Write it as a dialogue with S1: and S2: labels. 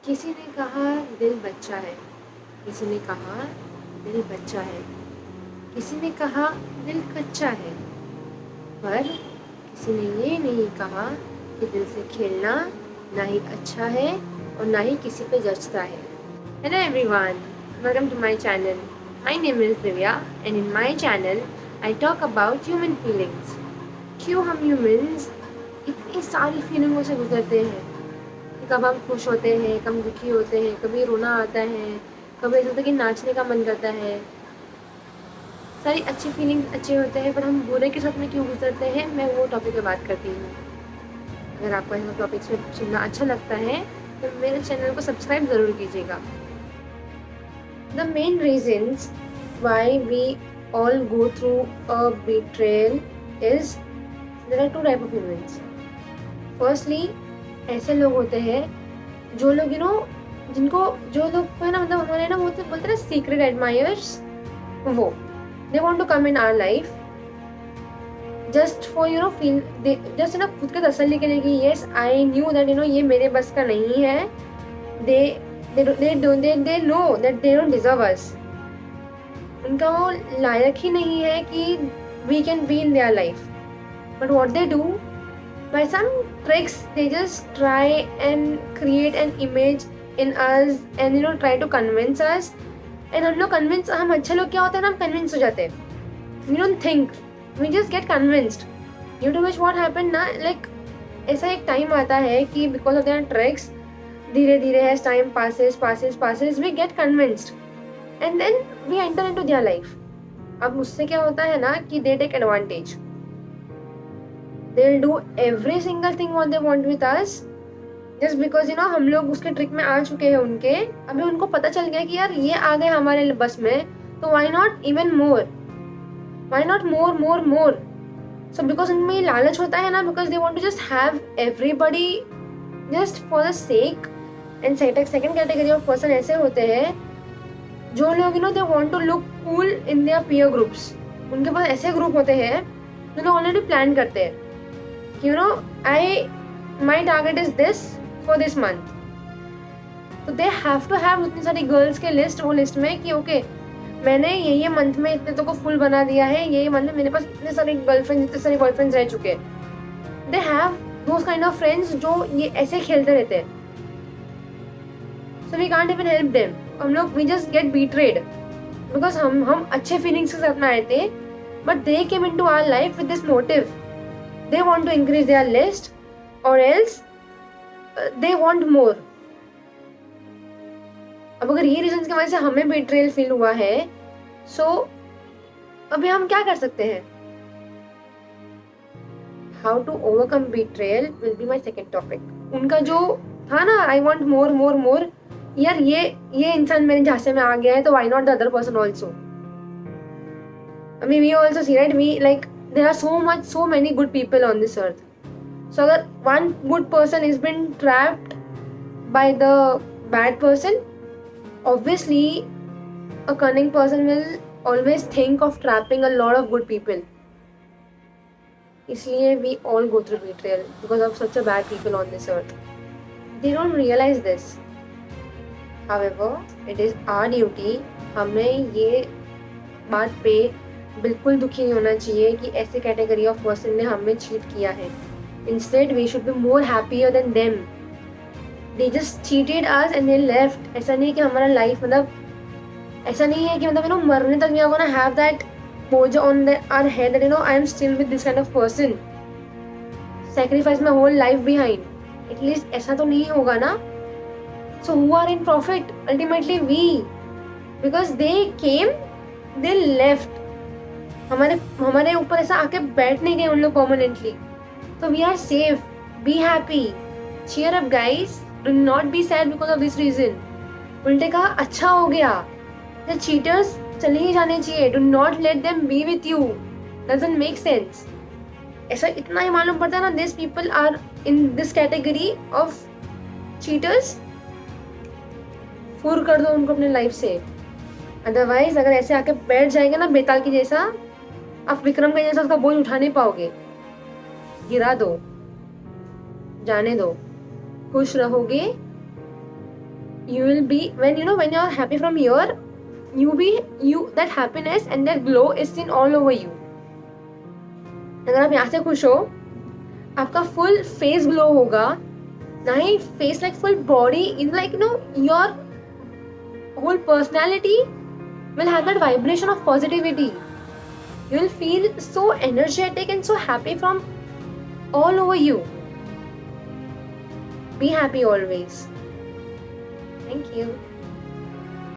S1: किसी ने कहा दिल बच्चा है, किसी ने कहा दिल बच्चा है, किसी ने कहा दिल कच्चा है, पर किसी ने ये नहीं कहा कि दिल से खेलना ना ही अच्छा है और ना ही किसी पे जचता है। Hello everyone, welcome to my channel. My name is Divya and in my channel I talk about human feelings. क्यों हम ह्यूमंस इतनी सारी फीलिंगों से गुजरते हैं कि कब हम खुश होते हैं, कब दुखी होते हैं, कभी रोना आता है, कभी ऐसा होता है कि नाचने का मन करता है। सारी अच्छी फीलिंग्स अच्छे होते हैं, पर हम बुरे के साथ में क्यों गुजरते हैं, मैं वो टॉपिक पे बात करती हूँ। अगर आपको ऐसे टॉपिक्स में सुनना अच्छा लगता है तो मेरे चैनल को सब्सक्राइब ज़रूर कीजिएगा। The main reasons why we all go through a betrayal is there are two type of humans. Firstly, ऐसे लोग होते हैं जो लोग जिनको जो लोग को है ना, मतलब हमारे ना वो तो बोलते हैं ना सीक्रेट एडमायर्स, वो they want to come in our life just for feel just ना खुद के तसल्ली के लिए कि यस आई न्यू दैट ये मेरे बस का नहीं है। they know that they don't deserve us. उनका वो लायक ही नहीं है कि we can be in their life, but what they do by some tricks they just try and create an image in us and try to convince us, and हम लोग convince, हम अच्छे लोग क्या होते हैं ना, हम convince हो जाते हैं। We don't think, we just get convinced, due to which what happened ना, like ऐसा एक टाइम आता है कि because of their tricks धीरे धीरे as time passes we get convinced and then we enter into their life। अब उससे क्या होता है ना कि they take advantage, they'll do every single thing what they want with us just because हम लोग उसके ट्रिक में आ चुके हैं उनके। अभी उनको पता चल गया कि यार ये आ गए हमारे बस में, तो why not even more, why not more। so because उनमें ये लालच होता है ना, because they want to just have everybody just for the sake। and second category of person ऐसे होते हैं जो लोग they want to look cool in their peer groups। उनके पास ऐसे ग्रुप होते हैं जो लोग ऑलरेडी प्लान करते हैं my target is this for this month, तो they have to have उतनी सारी गर्ल्स के लिस्ट, वो लिस्ट में कि ओके मैंने ये मंथ में इतने तो को फुल बना दिया है, ये मंथ में मेरे पास इतने सारे गर्लफ्रेंड्स, इतने सारे बॉयफ्रेंड्स रह चुके हैं। They have those kind of friends जो ये ऐसे खेलते रहते हैं, so we can't even help them. हम लोग we just get betrayed because हम अच्छे फीलिंग्स के साथ में आए थे, but they came into our life with this motive, they want to increase their list or else they want more। अब अगर ये रीजंस की वजह से हमें बेट्रेयल फील हुआ है, सो अभी हम क्या कर सकते हैं? How to overcome betrayal will be my second topic. उनका जो था ना आई वांट मोर, यार ये इंसान मेरे झांसे में आ गया है, तो why not the other person also. I mean we also see, right, we like there are so many good people on this earth, so अगर one good person is been trapped by the bad person, obviously a cunning person will always think of trapping a lot of good people। इसलिए we all go through betrayal because of such a bad people on this earth। They don't realize this, however it is our duty, हमें ये बात पे बिल्कुल दुखी नहीं होना चाहिए कि ऐसे कैटेगरी ऑफ पर्सन ने हमें चीट किया है। Instead we should be more happier than them. They just cheated us and they left. ऐसा नहीं कि हमारा लाइफ ऐसा नहीं है कि मरने तक we are gonna have that बोझ on our head that I am still with this kind of person, sacrifice my whole life behind. At least ऐसा तो नहीं होगा ना। So who are in profit? Ultimately we, because they came they left. हमारे ऊपर ऐसा आके बैठ नहीं गए उन लोग परमानेंटली, तो we are safe. Be happy, cheer up guys, do not be sad because of this reason. उल्टे कहा अच्छा हो गया, द चीटर्स चले ही जाने चाहिए, do not let them be with you, doesn't make sense. ऐसा इतना ही मालूम पड़ता है ना, this people are in this category of cheaters, फूर कर दो उनको अपने लाइफ से। अदरवाइज अगर ऐसे आके बैठ जाएंगे ना बेताल की जैसा, आप विक्रम का जैसा उसका बोझ उठा नहीं पाओगे। गिरा दो, जाने दो, खुश रहोगे you will be, when when you're happy from here, you that happiness and that glow is seen all over you. अगर आप यहाँ से खुश हो, आपका full face glow होगा, ना ही face, like full body, in like your whole personality will have that vibration of positivity. You will feel so energetic and so happy from all over you. Be happy always. Thank you.